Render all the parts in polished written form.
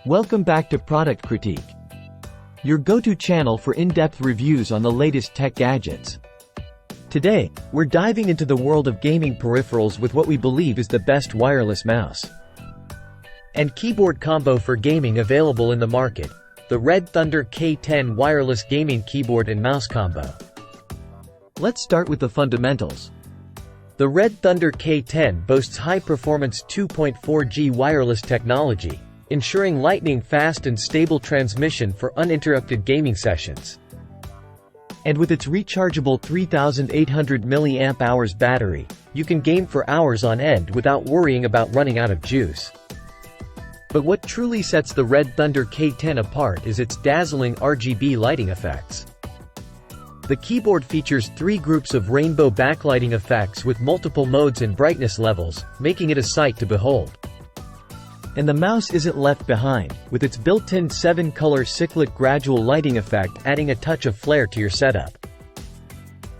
Welcome back to Product Critique, your go-to channel for in-depth reviews on the latest tech gadgets. Today, we're diving into the world of gaming peripherals with what we believe is the best wireless mouse and keyboard combo for gaming available in the market, the RedThunder K10 wireless gaming keyboard and mouse combo. Let's start with the fundamentals. The RedThunder K10 boasts high-performance 2.4G wireless technology, ensuring lightning-fast and stable transmission for uninterrupted gaming sessions. And with its rechargeable 3800 mAh battery, you can game for hours on end without worrying about running out of juice. But what truly sets the RedThunder K10 apart is its dazzling RGB lighting effects. The keyboard features 3 groups of rainbow backlighting effects with multiple modes and brightness levels, making it a sight to behold. And the mouse isn't left behind, with its built-in 7-color cyclic gradual lighting effect adding a touch of flair to your setup.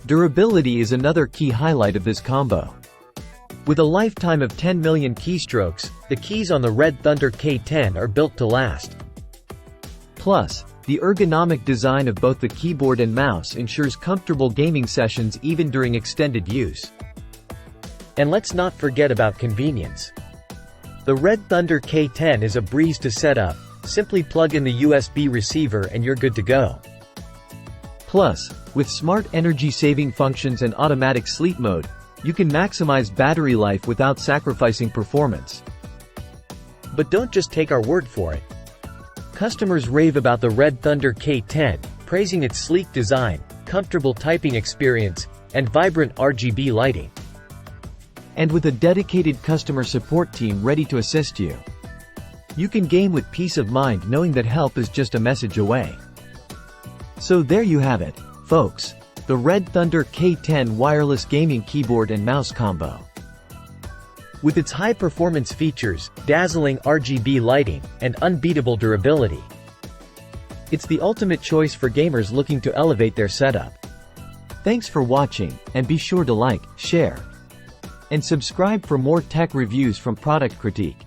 Durability is another key highlight of this combo. With a lifetime of 10 million keystrokes, the keys on the RedThunder K10 are built to last. Plus, the ergonomic design of both the keyboard and mouse ensures comfortable gaming sessions even during extended use. And let's not forget about convenience. The RedThunder K10 is a breeze to set up. Simply plug in the USB receiver and you're good to go. Plus, with smart energy-saving functions and automatic sleep mode, you can maximize battery life without sacrificing performance. But don't just take our word for it. Customers rave about the RedThunder K10, praising its sleek design, comfortable typing experience, and vibrant RGB lighting. And with a dedicated customer support team ready to assist you, you can game with peace of mind knowing that help is just a message away. So there you have it, folks, the RedThunder K10 wireless gaming keyboard and mouse combo. With its high-performance features, dazzling RGB lighting, and unbeatable durability, it's the ultimate choice for gamers looking to elevate their setup. Thanks for watching, and be sure to like, share, and subscribe for more tech reviews from Product Critique.